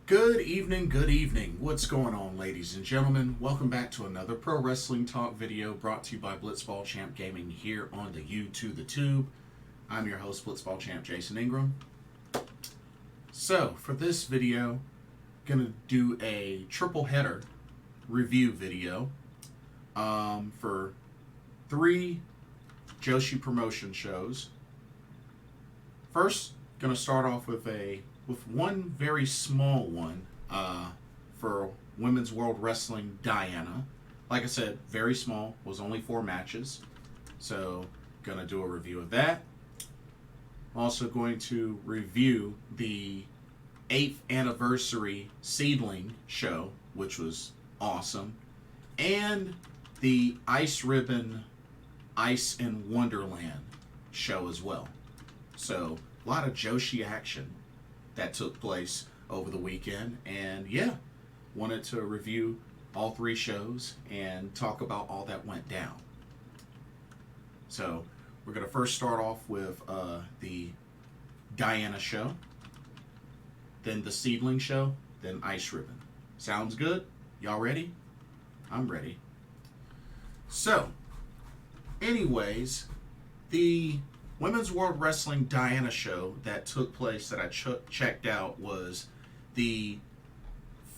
Good evening. What's going on, ladies and gentlemen? Welcome back to another Pro Wrestling Talk video brought to you by Blitzball Champ Gaming here on the the Tube. I'm your host, Blitzball Champ Jason Ingram. So, for this video, gonna do a triple header review video for 3 joshi promotion shows. First, gonna start off with one very small one for Women's World Wrestling Diana. Like I said, very small, was only 4 matches. So, gonna do a review of that. Also going to review the 8th anniversary SEAdLINNG show, which was awesome. And the Ice In Wonderland show as well. So, a lot of joshi action that took place over the weekend, and yeah, wanted to review all 3 shows and talk about all that went down. So we're going to first start off with the Diana show, then the SEAdLINNG show, then Ice Ribbon. Sounds good? Y'all ready? I'm ready. So, anyways, the Women's World Wrestling Diana show that took place that I checked out was the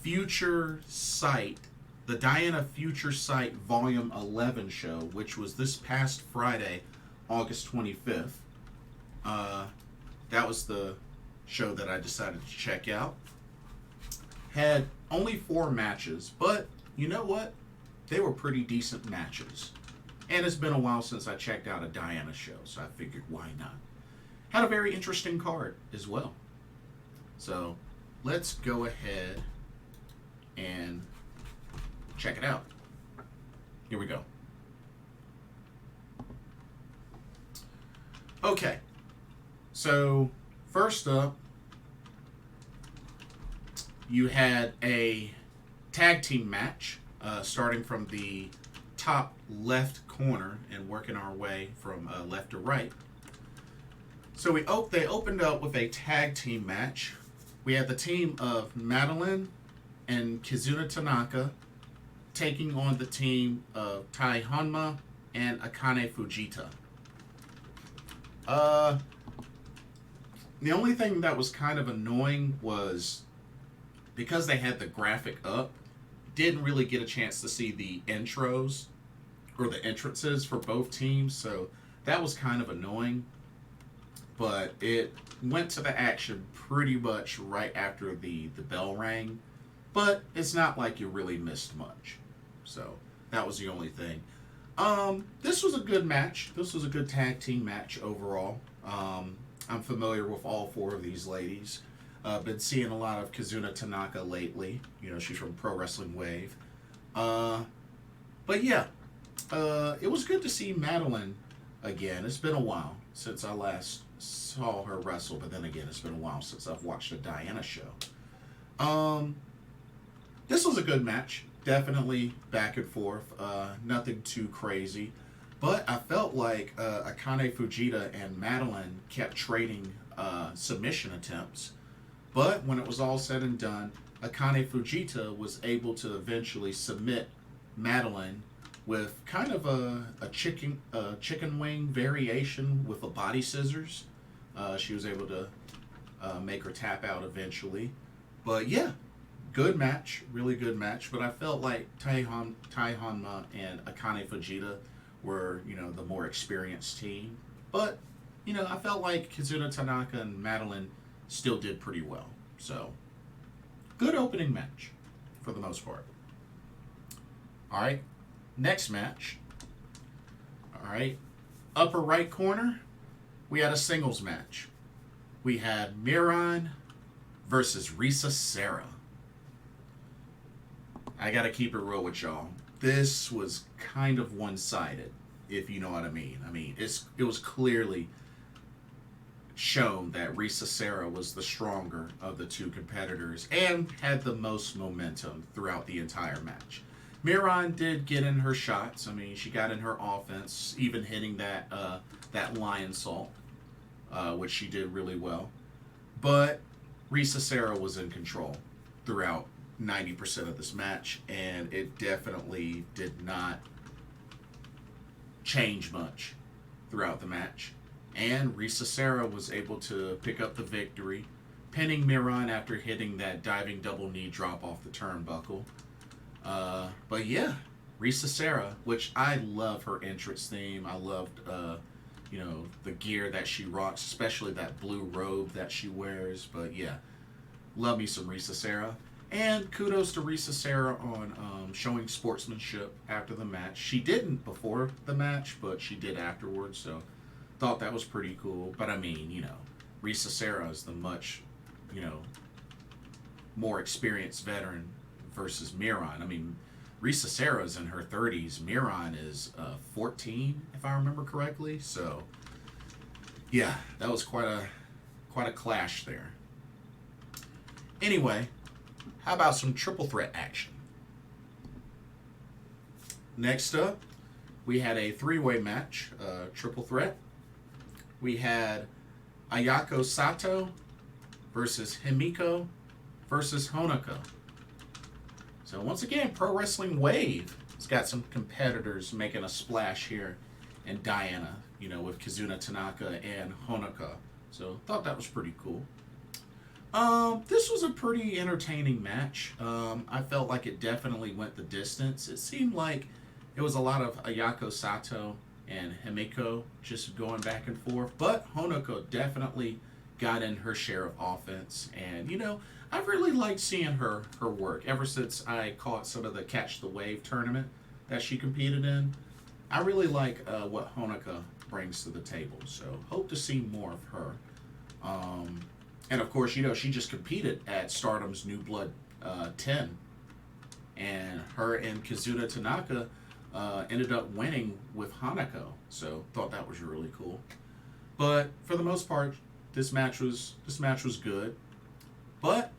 Future Sight, the Diana Future Sight Volume 11 show, which was this past Friday, August 25th. That was the show that I decided to check out. Had only 4 matches, but you know what? They were pretty decent matches. And it's been a while since I checked out a Diana show, so I figured why not. Had a very interesting card as well. So let's go ahead and check it out. Here we go. Okay, so first up, you had a tag team match starting from the top left corner and working our way from left to right. So they opened up with a tag team match. We had the team of Madeleine and Kizuna Tanaka taking on the team of Honma and Akane Fujita. The only thing that was kind of annoying was because they had the graphic up, didn't really get a chance to see the intros or the entrances for both teams, so that was kind of annoying. But it went to the action pretty much right after the bell rang, but it's not like you really missed much. So that was the only thing. This was a good match. This was a good tag team match overall. I'm familiar with all 4 of these ladies. Been seeing a lot of Kizuna Tanaka lately. You know, she's from Pro Wrestling Wave. But yeah, it was good to see Madeleine again. It's been a while since I last saw her wrestle, but then again, it's been a while since I've watched a Diana show. This was a good match. Definitely back and forth. Nothing too crazy. But I felt like Akane Fujita and Madeleine kept trading submission attempts. But when it was all said and done, Akane Fujita was able to eventually submit Madeleine with kind of a chicken wing variation with a body scissors. She was able to make her tap out eventually. But yeah, good match, really good match. But I felt like Honma and Akane Fujita were, the more experienced team. But, I felt like Kizuna Tanaka and Madeleine still did pretty well. So, good opening match for the most part. All right, next match. All right, upper right corner, we had a singles match. We had Miran versus Risa Sera. I gotta keep it real with y'all. This was kind of one-sided, if you know what I mean. It was clearly shown that Risa Sera was the stronger of the 2 competitors and had the most momentum throughout the entire match. Miran did get in her shots. She got in her offense, even hitting that lion salt, which she did really well. But Risa Sera was in control. throughout 90% of this match, and it definitely did not change much throughout the match. And Risa Sera was able to pick up the victory, pinning Miran after hitting that diving double knee drop off the turnbuckle. But yeah, Risa Sera, which I love her entrance theme. I loved, the gear that she rocks, especially that blue robe that she wears. But yeah, love me some Risa Sera. And kudos to Risa Sera on showing sportsmanship after the match. She didn't before the match, but she did afterwards, so thought that was pretty cool. But I mean, Risa Sera is the much, more experienced veteran versus Miran. I mean, Risa Sera's in her 30s. Miran is 14, if I remember correctly. So, yeah, that was quite a clash there. Anyway, how about some triple threat action? Next up, we had a three-way match, triple threat. We had Ayako Sato versus Himiko versus Honoka. So once again, Pro Wrestling Wave has got some competitors making a splash here in Diana, with Kizuna, Tanaka, and Honoka. So thought that was pretty cool. This was a pretty entertaining match. I felt like it definitely went the distance. It seemed like it was a lot of Ayako Sato and Himiko just going back and forth, but Honoka definitely got in her share of offense, and I've really liked seeing her work ever since I caught some of the Catch the Wave tournament that she competed in. I really like what Honoka brings to the table, so hope to see more of her. And of course, she just competed at Stardom's New Blood 10, and her and Kizuna Tanaka ended up winning with Hanako, so thought that was really cool. But for the most part, this match was good. But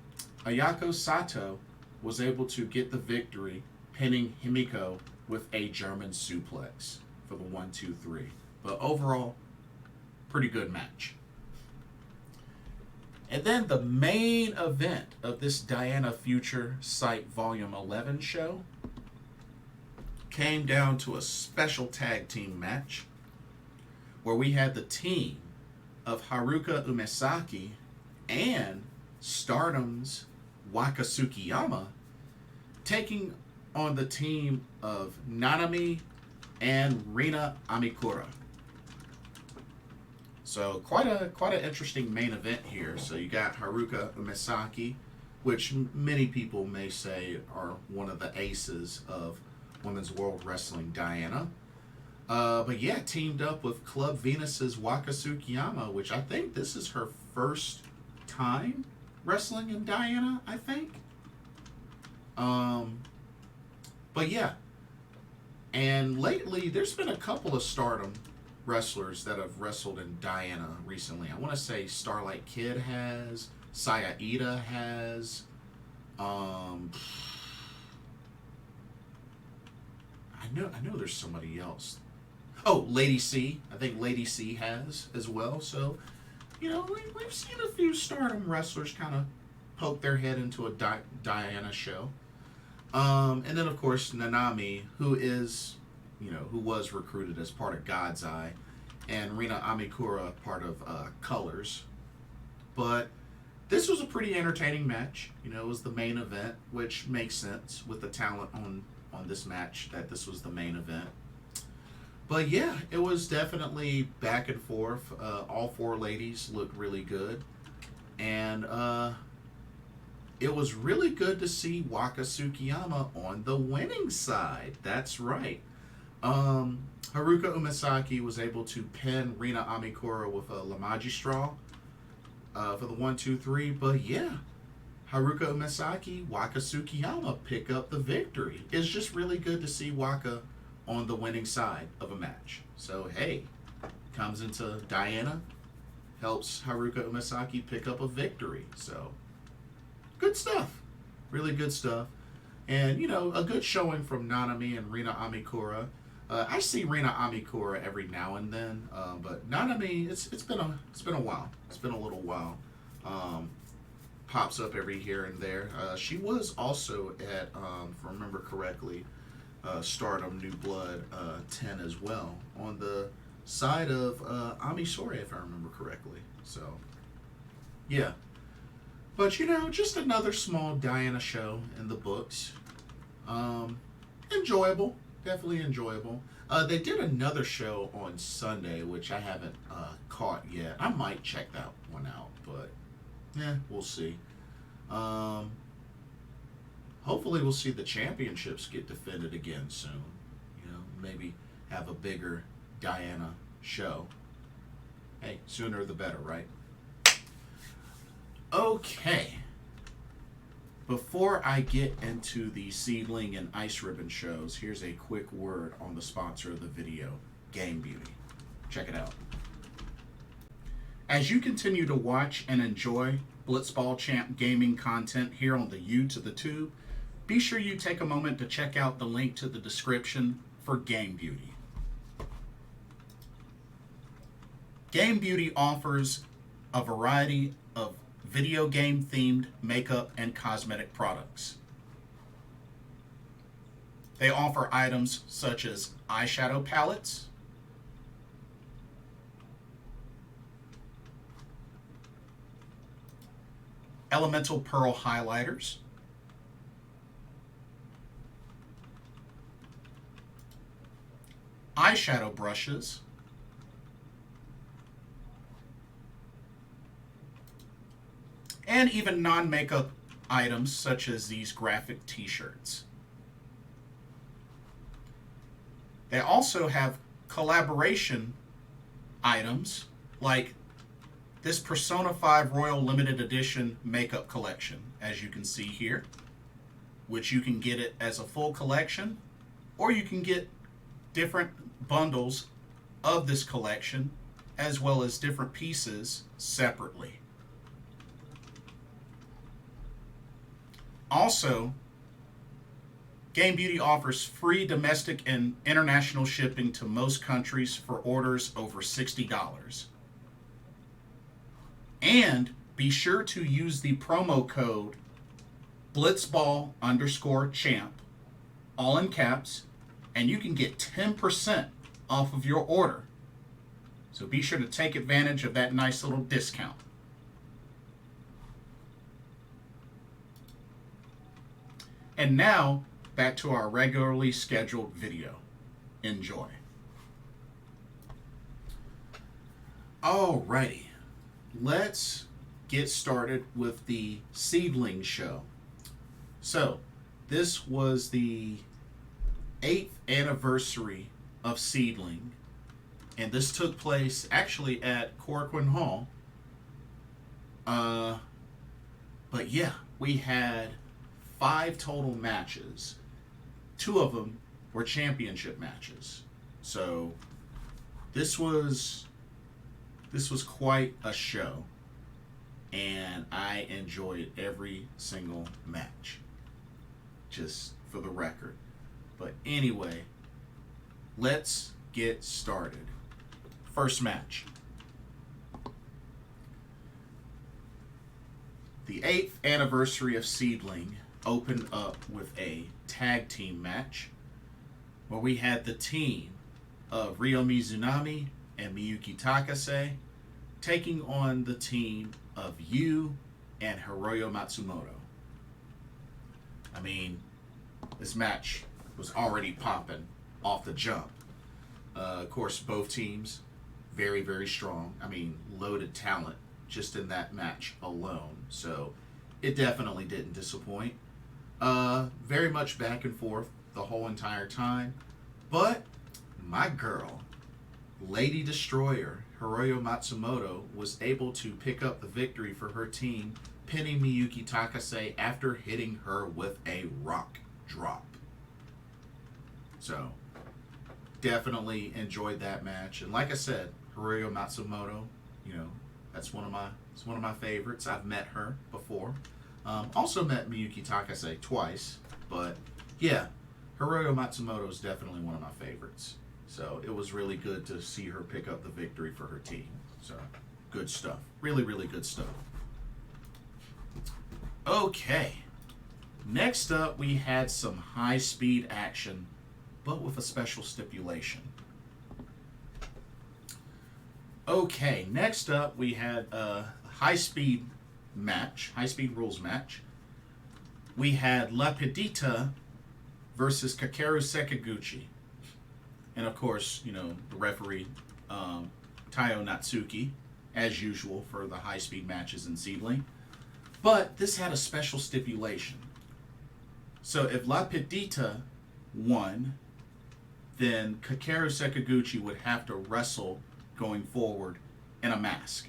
Ayako Sato was able to get the victory, pinning Himiko with a German suplex for the 1-2-3. But overall, pretty good match. And then the main event of this Diana Future Sight Volume 11 show came down to a special tag team match where we had the team of Haruka Umesaki and Stardom's Waka Tsukiyama taking on the team of Nanami and Rina Amikura. So quite an interesting main event here. So you got Haruka Umesaki, which many people may say are one of the aces of Women's World Wrestling Diana. But yeah, teamed up with Club Venus's Waka Tsukiyama, which I think this is her first time wrestling in Diana, I think. But yeah. And lately, there's been a couple of Stardom wrestlers that have wrestled in Diana recently. I want to say Starlight Kid has, Saya Ida has, I know there's somebody else. Oh, Lady C. I think Lady C has as well. So, we've seen a few Stardom wrestlers kind of poke their head into a Diana show. And then, of course, Nanami, who was recruited as part of God's Eye, and Rina Amikura, part of Colors. But this was a pretty entertaining match. It was the main event, which makes sense with the talent on this match that this was the main event. But yeah, it was definitely back and forth. All four ladies looked really good. And it was really good to see Waka Tsukiyama on the winning side. That's right. Haruka Umesaki was able to pin Rina Amikura with a La Magistral for the 1-2-3. But yeah, Haruka Umesaki, Waka Tsukiyama pick up the victory. It's just really good to see Waka on the winning side of a match. So hey, comes into Diana, helps Haruka Umesaki pick up a victory. So good stuff. Really good stuff. And, a good showing from Nanami and Rina Amikura. I see Rina Amikura every now and then, but Nanami, it's been a while. It's been a little while. pops up every here and there. She was also at, if I remember correctly, Stardom New Blood 10 as well, on the side of Ami Sourei, if I remember correctly. So, yeah. But, you know, just another small Diana show in the books. Enjoyable. Definitely enjoyable. They did another show on Sunday, which I haven't caught yet. I might check that one out, but yeah, we'll see. Hopefully we'll see the championships get defended again soon. You know, maybe have a bigger Diana show. Hey, sooner the better, right? Okay. Before I get into the SEAdLINNG and Ice Ribbon shows, here's a quick word on the sponsor of the video, Game Beauty. Check it out. As you continue to watch and enjoy Blitzball Champ gaming content here on the U to the Tube, be sure you take a moment to check out the link to the description for Game Beauty. Game Beauty offers a variety of video game themed makeup and cosmetic products. They offer items such as eyeshadow palettes, elemental pearl highlighters, eyeshadow brushes, and even non-makeup items such as these graphic t-shirts. They also have collaboration items like this Persona 5 Royal Limited Edition makeup collection, as you can see here, which you can get it as a full collection, or you can get different bundles of this collection as well as different pieces separately. Also, Game Beauty offers free domestic and international shipping to most countries for orders over $60. And be sure to use the promo code blitzball_champ, all in caps, and you can get 10% off of your order. So be sure to take advantage of that nice little discount. And now, back to our regularly scheduled video. Enjoy. Alrighty, let's get started with the SEAdLINNG show. So, this was the 8th anniversary of SEAdLINNG, and this took place actually at Korakuen Hall. But yeah, we had 5 total matches. 2 of them were championship matches. So this was quite a show, and I enjoyed every single match, just for the record. But anyway, let's get started. First match. The 8th anniversary of SEAdLINNG opened up with a tag team match where we had the team of Ryo Mizunami and Miyuki Takase taking on the team of Yu and Hiroyo Matsumoto. I mean, this match was already popping off the jump. Of course, both teams very, very strong. I mean, loaded talent just in that match alone. So it definitely didn't disappoint. Very much back and forth the whole entire time. But my girl, Lady Destroyer, Hiroyo Matsumoto, was able to pick up the victory for her team, pinning Miyuki Takase after hitting her with a rock drop. So, definitely enjoyed that match. And like I said, Hiroyo Matsumoto, you know, it's one of my favorites. I've met her before. Also met Miyuki Takase twice, but yeah, Hiroyo Matsumoto is definitely one of my favorites. So it was really good to see her pick up the victory for her team. So good stuff. Really, really good stuff. Okay. Next up, we had some high-speed action, but with a special stipulation. Okay, next up, we had a high-speed match, high-speed rules match. We had La Pidita versus Kakeru Sekiguchi. And of course, you know, the referee, Taiyo Natsuki, as usual for the high-speed matches in SEAdLINNG. But this had a special stipulation. So if La Pidita won, then Kakeru Sekiguchi would have to wrestle going forward in a mask.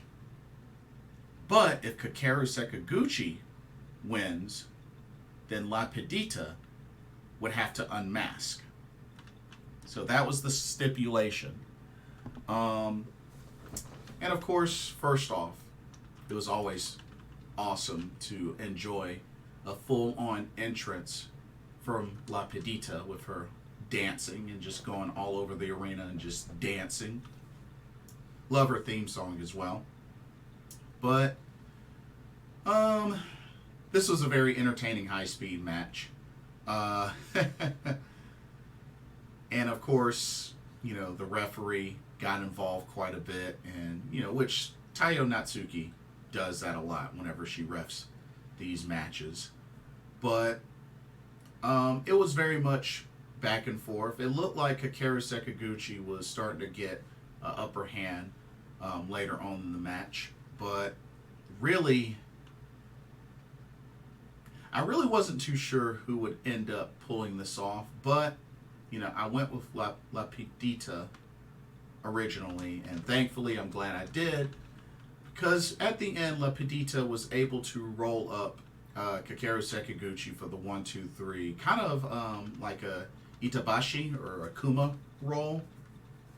But if Kakeru Sekiguchi wins, then La Pidita would have to unmask. So that was the stipulation. And of course, first off, it was always awesome to enjoy a full-on entrance from La Pidita with her dancing and just going all over the arena and just dancing. Love her theme song as well. But this was a very entertaining high-speed match. And of course, you know, the referee got involved quite a bit, and you know, which Taiyo Natsuki does that a lot whenever she refs these matches. But it was very much back and forth. It looked like Kakeru Sekiguchi was starting to get an upper hand later on in the match, but really, I really wasn't too sure who would end up pulling this off, but you know, I went with La Pidita originally, and thankfully I'm glad I did, because at the end La Pidita was able to roll up Kakeru Sekiguchi for the 1-2-3, kind of like a Itabashi or a Kuma roll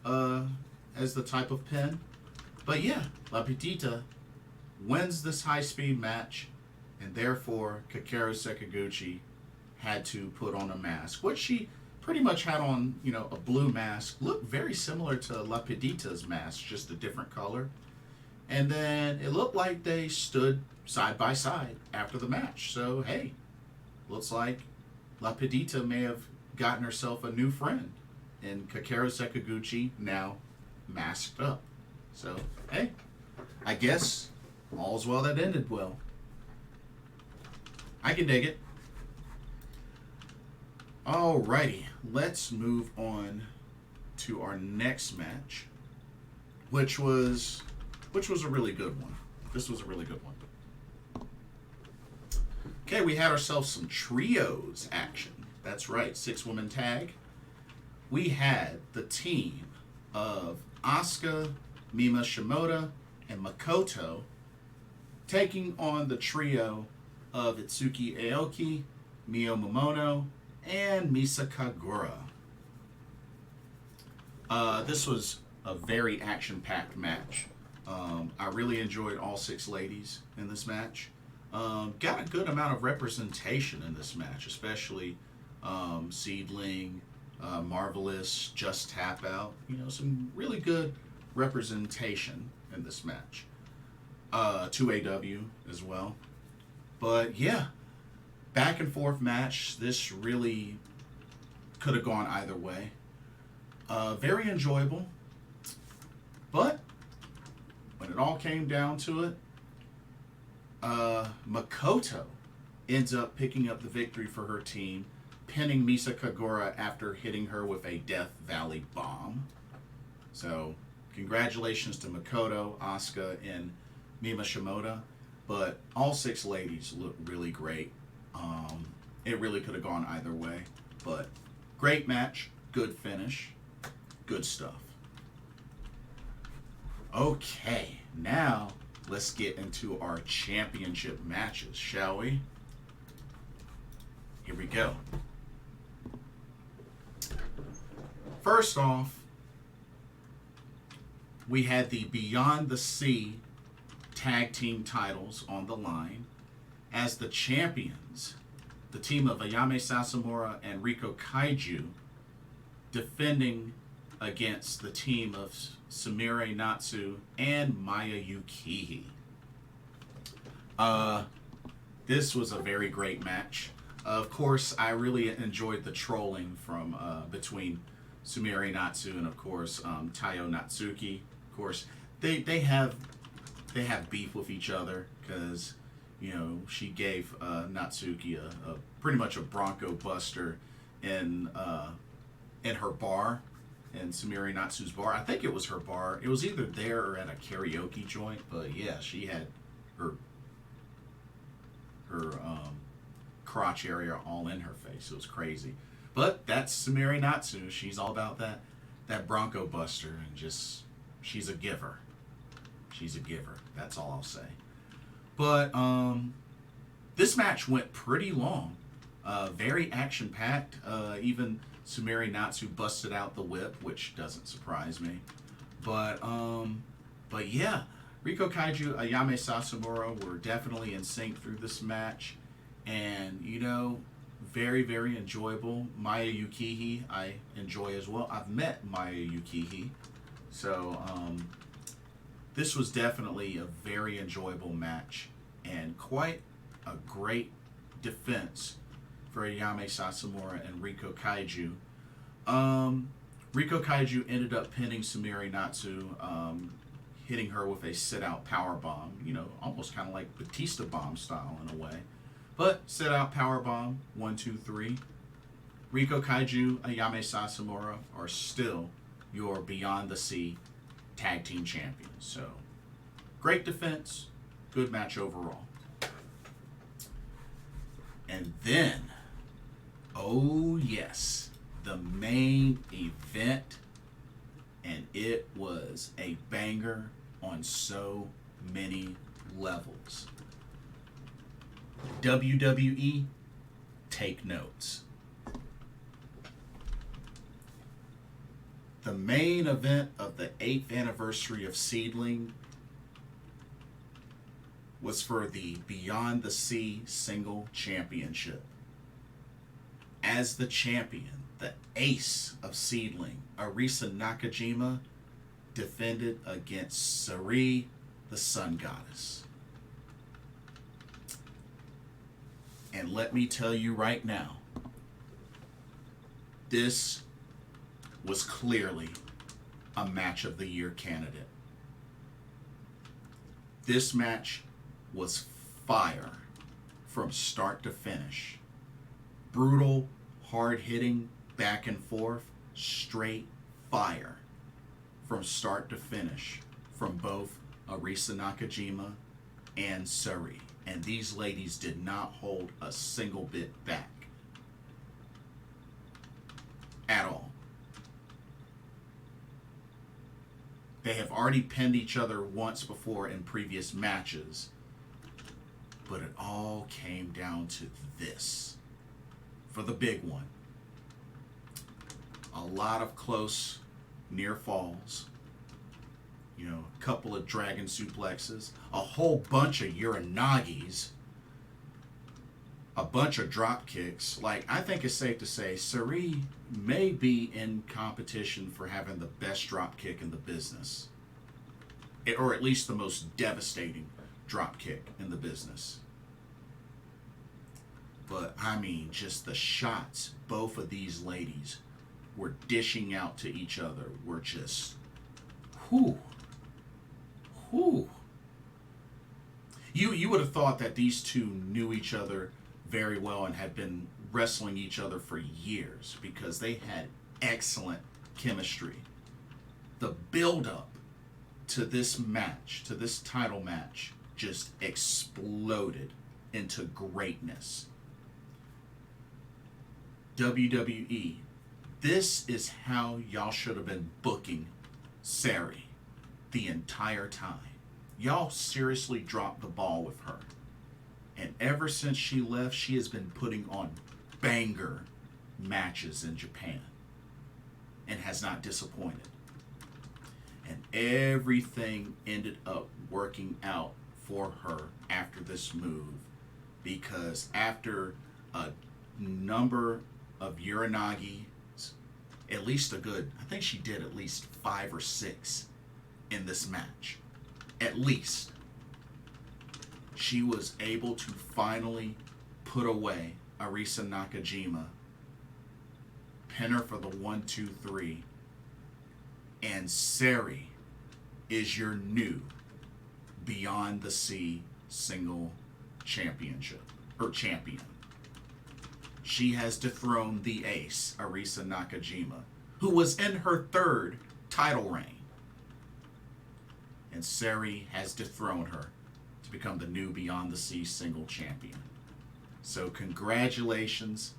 as the type of pin. But yeah, La Pidita wins this high-speed match, and therefore Kakeru Sekiguchi had to put on a mask, which she pretty much had on, you know, a blue mask. Looked very similar to La Pidita's mask, just a different color. And then it looked like they stood side by side after the match. So, hey, looks like La Pidita may have gotten herself a new friend. And Kakeru Sekiguchi now masked up. So, hey, I guess all's well that ended well. I can dig it. Alrighty, let's move on to our next match, which was a really good one. This was a really good one. Okay, we had ourselves some trios action. That's right, 6-woman tag. We had the team of Asuka, Mima Shimoda, and Makoto taking on the trio of Itsuki Aoki, Mio Momono, and Misa Kagura. This was a very action-packed match. I really enjoyed all 6 ladies in this match. Got a good amount of representation in this match, especially SEAdLINNG, Marvelous, Just Tap Out. You know, some really good representation in this match. 2AW as well. But yeah, back and forth match. This really could have gone either way. Very enjoyable. But when it all came down to it, Makoto ends up picking up the victory for her team, pinning Misa Kagura after hitting her with a Death Valley bomb. So, congratulations to Makoto, Asuka, and Mima Shimoda. But all 6 ladies look really great. It really could have gone either way. But great match, good finish, good stuff. Okay, now let's get into our championship matches, shall we? Here we go. First off, we had the Beyond the Sea tag team titles on the line as the champions, the team of Ayame Sasamura and Riko Kaiju, defending against the team of Sumire Natsu and Maya Yukihi. This was a very great match. Of course, I really enjoyed the trolling from between Sumire Natsu and, of course, Taiyo Natsuki. Of course, they have beef with each other because, you know, she gave Natsuki a pretty much a Bronco Buster in her bar, in Sumire Natsu's bar. I think it was her bar. It was either there or at a karaoke joint. But yeah, she had her crotch area all in her face. It was crazy. But that's Sumire Natsu. She's all about that Bronco Buster, and just, she's a giver. She's a giver. That's all I'll say. But this match went pretty long. Very action-packed. Even Sumire Natsu busted out the whip, which doesn't surprise me. But yeah, Riko Kaiju, Ayame Sasamura were definitely in sync through this match. And, you know, very, very enjoyable. Maya Yukihi, I enjoy as well. I've met Maya Yukihi. So, this was definitely a very enjoyable match. And quite a great defense for Ayame Sasamura and Riko Kaiju. Riko Kaiju ended up pinning Sumire Natsu, hitting her with a sit-out power bomb. You know, almost kind of like Batista bomb style in a way. But sit-out power bomb, 1, 2, 3. Riko Kaiju, Ayame Sasamura are still your Beyond the Sea tag team champions. So, great defense, good match overall. And then, oh yes, the main event, and it was a banger on so many levels. WWE, take notes. The main event of the 8th anniversary of SEAdLINNG was for the Beyond the Sea Single Championship. As the champion, the ace of SEAdLINNG, Arisa Nakajima, defended against Sera, the Sun Goddess. And let me tell you right now, this was clearly a match of the year candidate. This match was fire from start to finish. Brutal, hard-hitting, back and forth, straight fire from start to finish from both Arisa Nakajima and Sera. And these ladies did not hold a single bit back. At all. They have already pinned each other once before in previous matches. But it all came down to this. For the big one. A lot of close near falls. You know, a couple of dragon suplexes, a whole bunch of uranagis, a bunch of drop kicks. Like, I think it's safe to say Sera may be in competition for having the best drop kick in the business. Or at least the most devastating drop kick in the business. But, I mean, just the shots both of these ladies were dishing out to each other were just, whew. Whew. You would have thought that these two knew each other very well and had been wrestling each other for years because they had excellent chemistry. The build-up to this match, to this title match, just exploded into greatness. WWE, this is how y'all should have been booking Sera the entire time. Y'all seriously dropped the ball with her. And ever since she left, she has been putting on banger matches in Japan and has not disappointed. And everything ended up working out for her after this move, because after a number of uranagi, at least a good, I think she did at least 5 or 6 in this match. At least. she was able to finally put away Arisa Nakajima, pin her for the 1-2-3, and Seri is your new Beyond the Sea single championship or champion. She has dethroned the ace, Arisa Nakajima, who was in her third title reign. And Seri has dethroned her to become the new Beyond the Sea single champion. So congratulations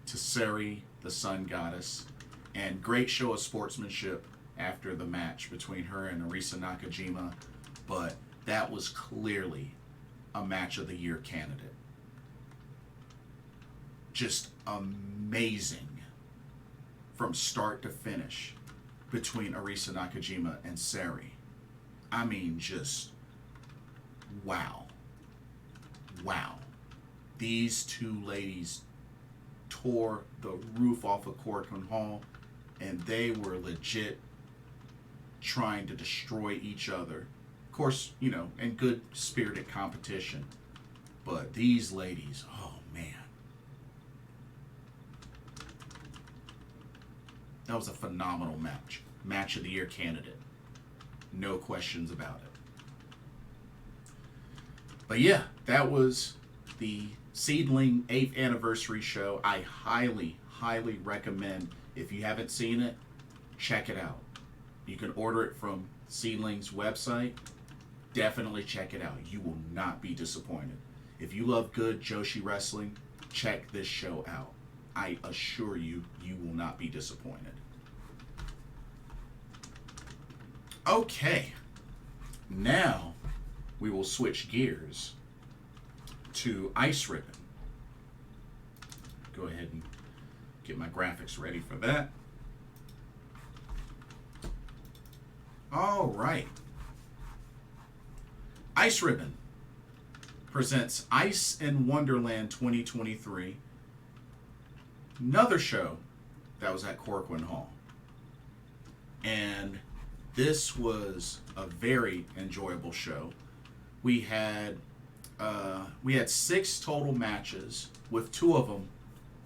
to Seri, the Sun Goddess, and great show of sportsmanship after the match between her and Arisa Nakajima, but that was clearly a match of the year candidate. Just amazing from start to finish between Arisa Nakajima and Seri. I mean, just wow. Wow. These two ladies tore the roof off of Korakuen Hall, and they were legit trying to destroy each other. Of course, you know, in good spirited competition. But these ladies, oh man. That was a phenomenal match. Match of the year candidate. No questions about it. But yeah, that was the SEAdLINNG 8th anniversary show. I highly, highly recommend, if you haven't seen it, check it out. You can order it from SEAdLINNG's website. Definitely check it out. You will not be disappointed. If you love good joshi wrestling, check this show out. I assure you, you will not be disappointed. Okay, now we will switch gears to Ice Ribbon. Go ahead and get my graphics ready for that. All right. Ice Ribbon presents Ice in Wonderland 2023. Another show that was at Korakuen Hall. And this was a very enjoyable show. We had 6 total matches, with 2 of them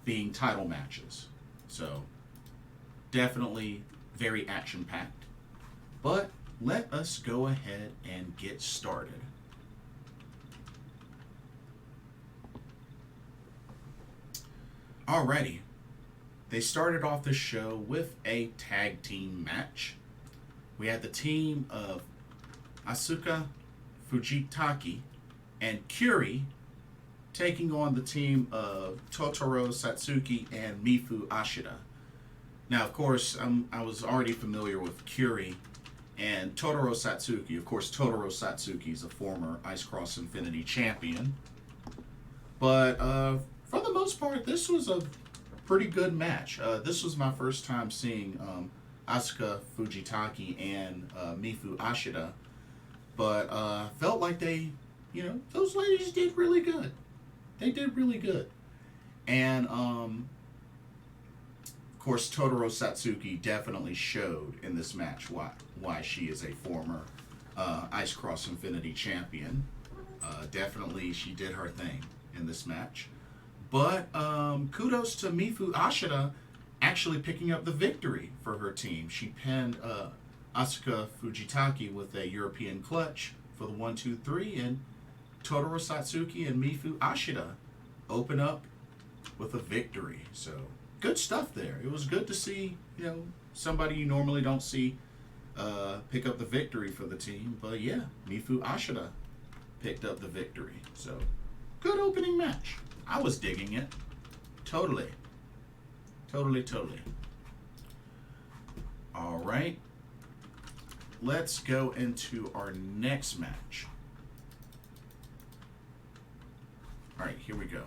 being title matches. So definitely very action-packed. But let us go ahead and get started. Alrighty. They started off the show with a tag team match. We had the team of Asuka Fujitaki and Kyuri taking on the team of Totoro Satsuki and Mifu Ashida. Now, of course, I was already familiar with Kyuri and Totoro Satsuki. Of course, Totoro Satsuki is a former Ice Cross Infinity champion. But for the most part, this was a pretty good match. This was my first time seeing Asuka Fujitaki and Mifu Ashida. But felt like they, you know, those ladies did really good. They did really good. And, of course, Totoro Satsuki definitely showed in this match why she is a former Ice Cross Infinity champion. Definitely she did her thing in this match. But kudos to Mifu Ashida actually picking up the victory for her team. She pinned Asuka Fujitaki with a European clutch for the 1-2-3, and Totoro Satsuki and Mifu Ashida open up with a victory. So good stuff there. It was good to see, you know, somebody you normally don't see pick up the victory for the team. But yeah, Mifu Ashida picked up the victory. So good opening match. I was digging it. Totally. All right. Let's go into our next match. All right, here we go.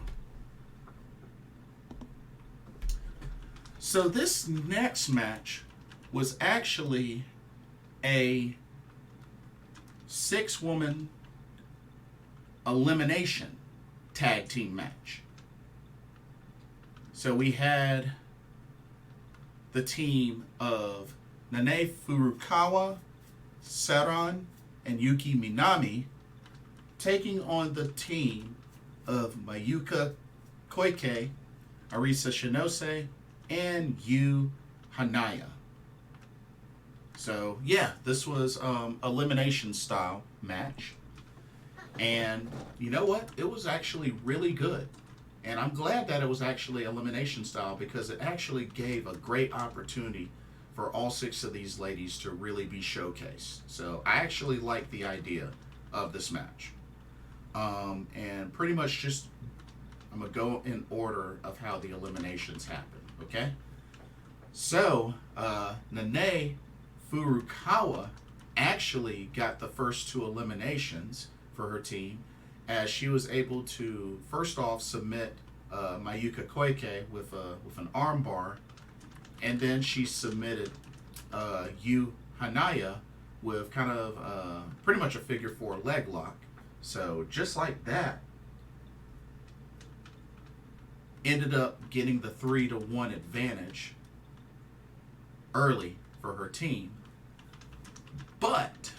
So this next match was actually a 6-woman elimination tag team match. So we had the team of Nane Furukawa, Sera, and Yuki Minami taking on the team of Mayuka Koike, Arisa Shinose, and Yu Hanaya. So yeah, this was elimination style match. And you know what? It was actually really good. And I'm glad that it was actually elimination style because it actually gave a great opportunity for all 6 of these ladies to really be showcased. So I actually like the idea of this match. And pretty much just, I'm going to go in order of how the eliminations happen, okay? So, Nene Furukawa actually got the first 2 eliminations for her team, as she was able to first off submit Mayuka Koike with an armbar, and then she submitted Yu Hanaya with kind of pretty much a figure 4 leg lock. So just like that, ended up getting the 3-1 advantage early for her team. But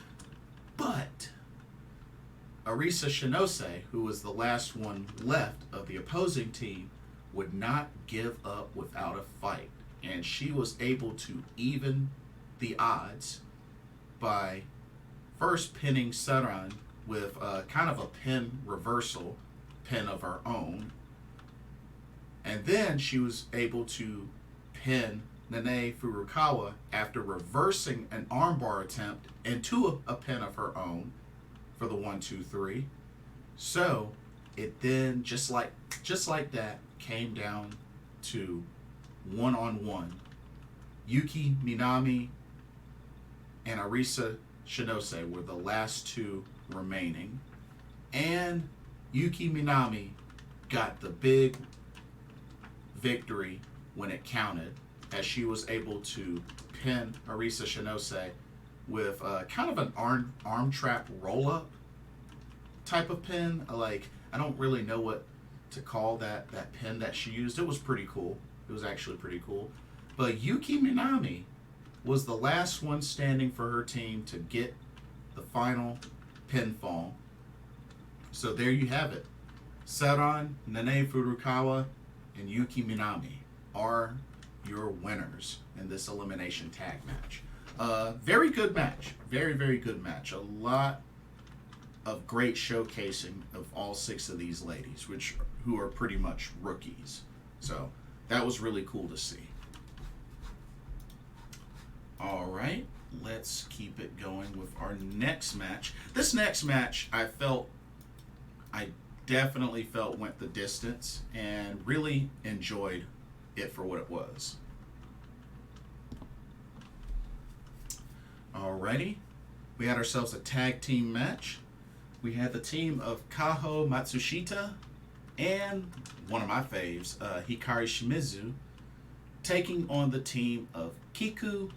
Arisa Shinose, who was the last one left of the opposing team, would not give up without a fight. And she was able to even the odds by first pinning Sera with kind of a pin reversal, pin of her own. And then she was able to pin Nene Furukawa after reversing an armbar attempt into a pin of her own for the 1-2-3. So it then just like that came down to 1-on-1. Yuki Minami and Arisa Shinose were the last 2 remaining, and Yuki Minami got the big victory when it counted, as she was able to pin Arisa Shinose with kind of an arm trap roll up type of pin. Like, I don't really know what to call that pin that she used. It was pretty cool. It was actually pretty cool. But Yuki Minami was the last one standing for her team to get the final pinfall. So there you have it. Sera, Nene Furukawa, and Yuki Minami are your winners in this elimination tag match. Very good match. Very, very good match. A lot of great showcasing of all 6 of these ladies, who are pretty much rookies. So that was really cool to see. All right, let's keep it going with our next match. This next match, I definitely felt went the distance and really enjoyed it for what it was. Alrighty, we had ourselves a tag team match. We had the team of Kaho Matsushita and one of my faves, Hikari Shimizu, taking on the team of Kiku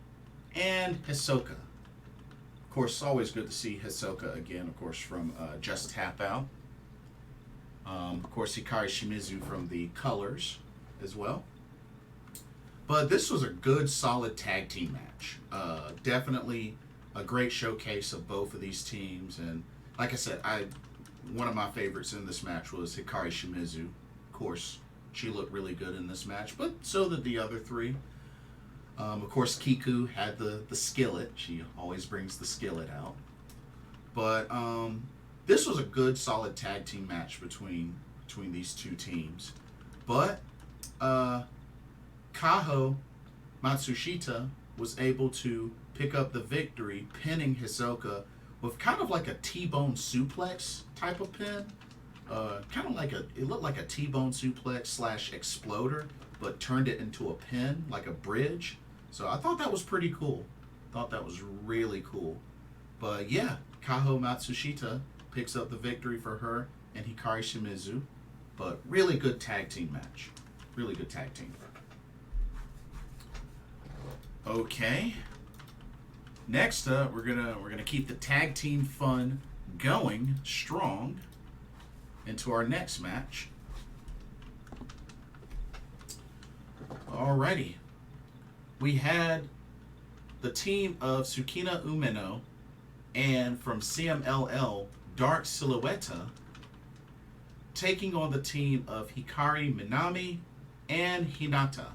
and Hisoka. Of course, it's always good to see Hisoka again, of course, from Just Tap Out. Of course, Hikari Shimizu from the Colors as well. But this was a good, solid tag team match. Definitely a great showcase of both of these teams. And like I said, one of my favorites in this match was Hikari Shimizu. Of course, she looked really good in this match, but so did the other 3. Of course, Kiku had the skillet. She always brings the skillet out. But this was a good, solid tag team match between these 2 teams. But Kaho Matsushita was able to pick up the victory, pinning Hisoka with kind of like a T-bone suplex type of pin. Kind of like it looked like a T-bone suplex / exploder, but turned it into a pin, like a bridge. So I thought that was pretty cool. Thought that was really cool. But yeah, Kaho Matsushita picks up the victory for her and Hikari Shimizu. But really good tag team match. Really good tag team. Okay. Next up, we're gonna keep the tag team fun going strong into our next match. Alrighty. We had the team of Tsukina Umeno and from CMLL Dark Silhouette taking on the team of Hikari Minami and Hinata.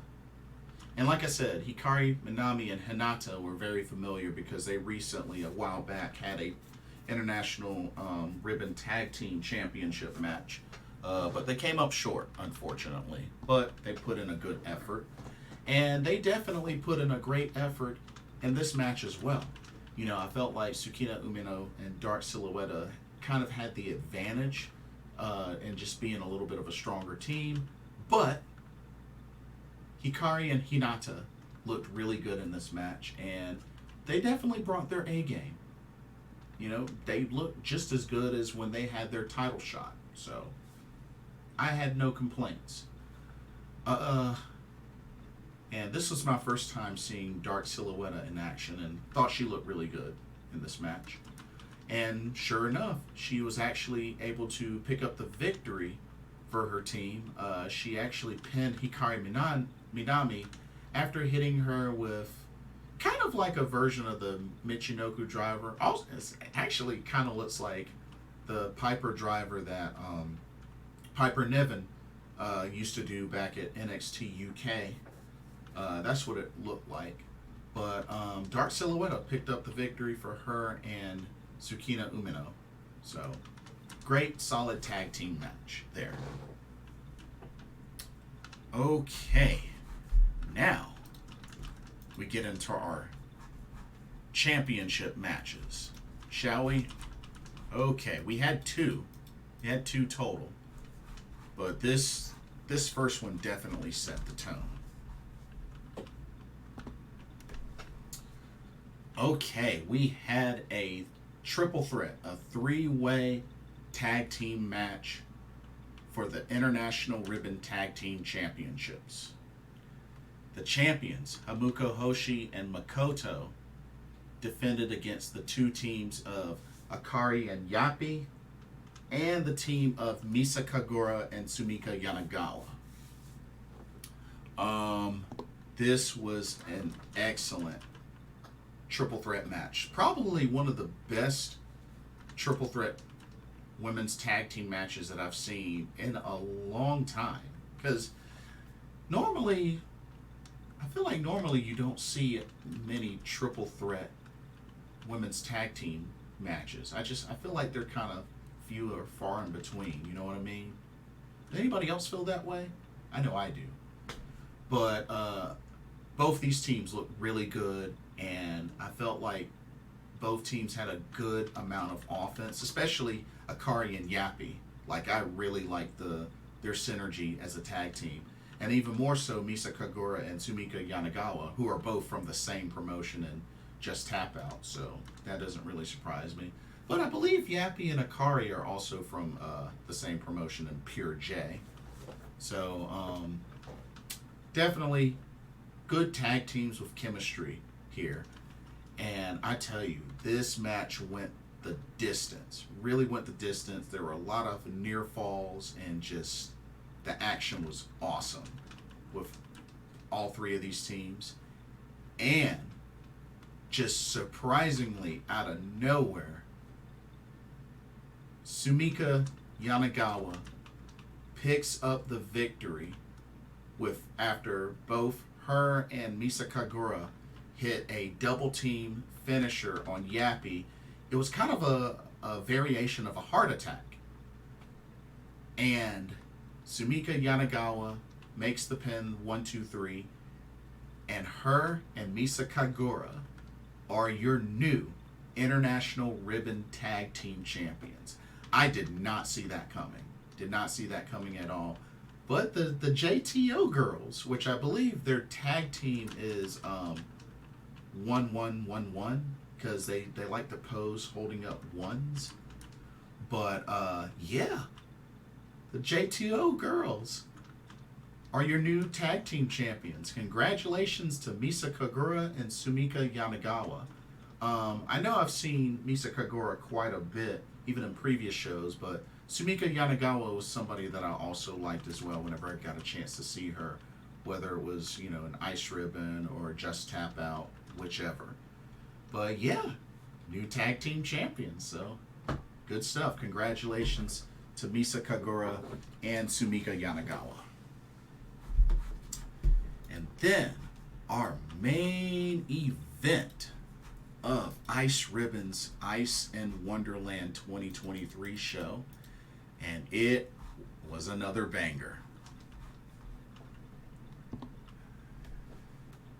And like I said, Hikari Minami and Hinata were very familiar because they recently, a while back, had a international ribbon tag team championship match. But they came up short, unfortunately. But they put in a good effort. And they definitely put in a great effort in this match as well. You know, I felt like Tsukina Umino and Dark Silhouette kind of had the advantage in just being a little bit of a stronger team. But Hikari and Hinata looked really good in this match, and they definitely brought their A game. You know, they looked just as good as when they had their title shot. So I had no complaints. And this was my first time seeing Dark Silhouette in action, and thought she looked really good in this match. And sure enough, she was actually able to pick up the victory for her team. She actually pinned Hikari Minami after hitting her with kind of like a version of the Michinoku driver. Also, it actually kind of looks like the Piper driver that Piper Niven used to do back at NXT UK. That's what it looked like. But Dark Silhouette picked up the victory for her and Tsukina Umino. So, great, solid tag team match there. Okay, now we get into our championship matches, shall we? Okay, we had two. We had two total. But this first one definitely set the tone. Okay, we had a triple threat, a three-way tag team match for the International Ribbon Tag Team Championships. The champions, Hamuko Hoshi and Makoto, defended against the two teams of Akari and Yappy and the team of Misa Kagura and Sumika Yanagawa. This was an excellent triple threat match. Probably one of the best triple threat women's tag team matches that I've seen in a long time. Because normally, I feel like normally you don't see many triple threat women's tag team matches. I feel like they're kind of few or far in between. You know what I mean? Does anybody else feel that way? I know I do. But both these teams look really good, and I felt like both teams had a good amount of offense, especially Akari and Yappy. Like, I really liked their synergy as a tag team. And even more so, Misa Kagura and Sumika Yanagawa, who are both from the same promotion and just Tap Out, so that doesn't really surprise me. But I believe Yappy and Akari are also from the same promotion in Pure J. So, definitely good tag teams with chemistry here. And I tell you, this match went the distance. Really went the distance. There were a lot of near falls, and just the action was awesome with all three of these teams. And just surprisingly, out of nowhere, Sumika Yanagawa picks up the victory after both her and Misa Kagura hit a double team finisher on Yappy. It was kind of a variation of a heart attack. And Sumika Yanagawa makes the pin 1-2-3, and her and Misa Kagura are your new International Ribbon Tag Team Champions. I did not see that coming. Did not see that coming at all. But the JTO girls, which I believe their tag team is 1-1-1-1, because they like to pose holding up ones. But yeah, the JTO girls are your new tag team champions. Congratulations to Misa Kagura and Sumika Yanagawa. I know I've seen Misa Kagura quite a bit, even in previous shows, but Sumika Yanagawa was somebody that I also liked as well whenever I got a chance to see her, whether it was, an Ice Ribbon or Just Tap Out, whichever. But yeah, new tag team champions, so Good stuff. Congratulations to Misa Kagura and Sumika Yanagawa. And then our main event of Ice Ribbon's Ice in Wonderland 2023 show, and it was another banger.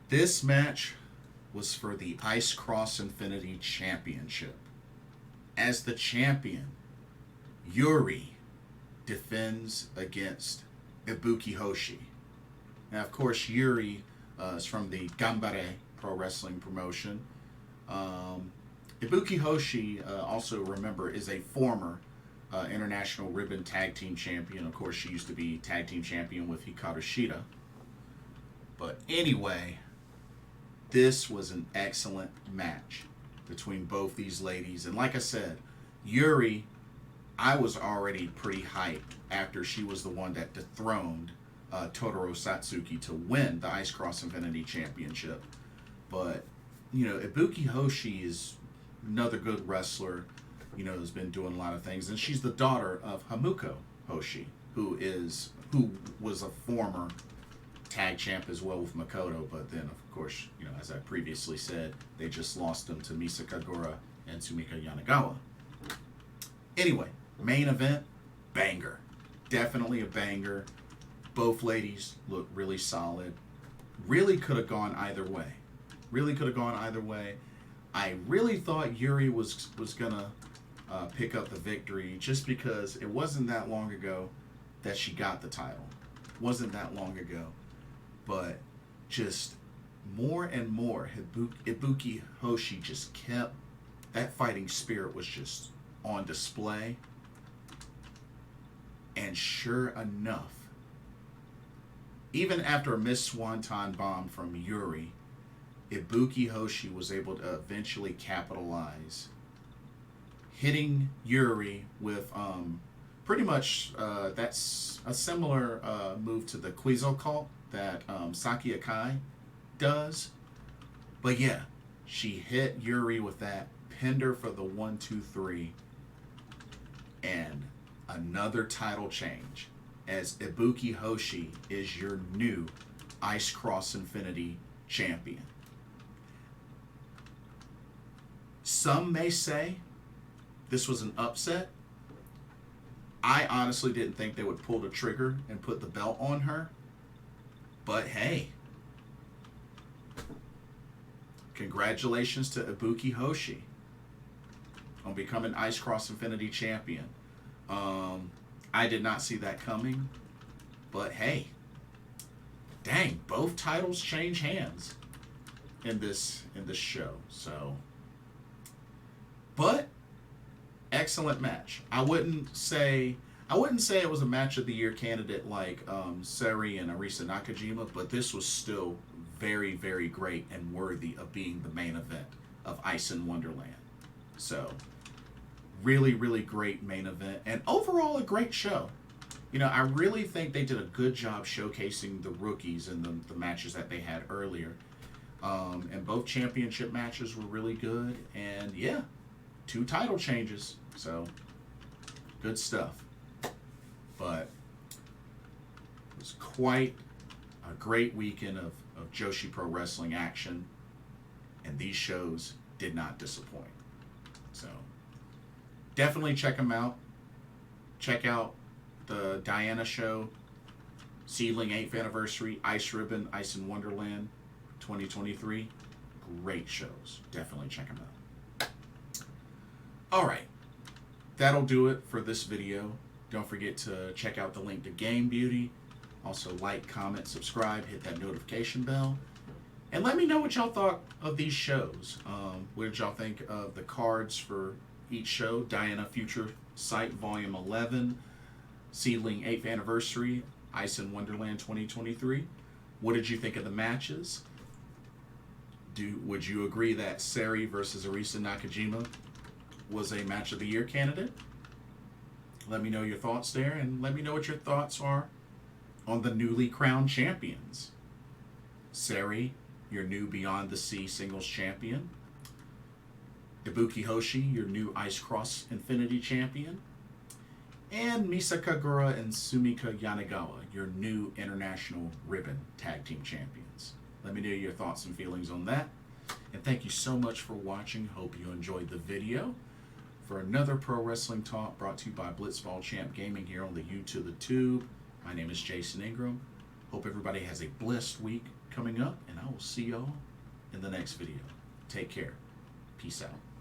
This match was for the Ice Cross Infinity Championship. As the champion, Yuri defends against Ibuki Hoshi. Now, of course, Yuri is from the Gambare Pro Wrestling promotion. Ibuki Hoshi, also remember, is a former International Ribbon Tag Team Champion. Of course, she used to be Tag Team Champion with Hikaru Shida. But anyway, this was an excellent match between both these ladies. And like I said, Yuri, I was already pretty hyped after she was the one that dethroned Totoro Satsuki to win the Ice Cross Infinity Championship. But, you know, Ibuki Hoshi is another good wrestler, you know, has been doing a lot of things. And she's the daughter of Himiko Hoshi, who was a former tag champ as well with Makoto. But then, of course, you know, as I previously said, they just lost them to Misa Kagura and Sumika Yanagawa. Anyway, main event, banger. Definitely a banger. Both ladies look really solid. Really could have gone either way. I really thought Yuri was gonna pick up the victory, just because it wasn't that long ago that she got the title. Wasn't that long ago. But just more and more, Ibuki Hoshi just kept, that fighting spirit was just on display. And sure enough, even after a missed Swanton bomb from Yuri, Ibuki Hoshi was able to eventually capitalize, hitting Yuri with pretty much that's a similar move to the Quizo cult that Saki Akai does. But yeah, she hit Yuri with that, pinned her for the 1-2-3, and another title change, as Ibuki Hoshi is your new Ice Cross Infinity champion. Some may say this was an upset. I honestly didn't think they would pull the trigger and put the belt on her. But hey, congratulations to Ibuki Hoshi on becoming Ice Cross Infinity champion. I did not see that coming, but hey, dang, both titles change hands in this show. So, but excellent match. I wouldn't say it was a match of the year candidate like Sera and Risa Nakajima, but this was still very, very great and worthy of being the main event of Ice in Wonderland. So, really, really great main event, and overall a great show. You know, I really think they did a good job showcasing the rookies in the matches that they had earlier. And both championship matches were really good, and yeah, 2 title changes, so good stuff. But it was quite a great weekend of Joshi Pro Wrestling action, and these shows did not disappoint. So definitely check them out. Check out the Diana show, SEAdLINNG 8th Anniversary, Ice Ribbon, Ice in Wonderland 2023. Great shows. Definitely check them out. All right. That'll do it for this video. Don't forget to check out the link to Game Beauty. Also like, comment, subscribe, hit that notification bell. And let me know what y'all thought of these shows. What did y'all think of the cards for each show? Diana Future Sight Volume 11, SEAdLINNG 8th Anniversary, Ice in Wonderland 2023. What did you think of the matches? Would you agree that Sera versus Risa Nakajima was a match of the year candidate? Let me know your thoughts there, and let me know what your thoughts are on the newly crowned champions. Sera, your new Beyond the Sea singles champion. Ibuki Hoshi, your new Ice Cross Infinity Champion. And Misaka Gura and Sumika Yanagawa, your new International Ribbon Tag Team Champions. Let me know your thoughts and feelings on that. And thank you so much for watching. Hope you enjoyed the video. For another Pro Wrestling Talk brought to you by Blitzball Champ Gaming here on the YouTube, the Tube. My name is Jason Ingram. Hope everybody has a blessed week coming up, and I will see y'all in the next video. Take care. Peace out.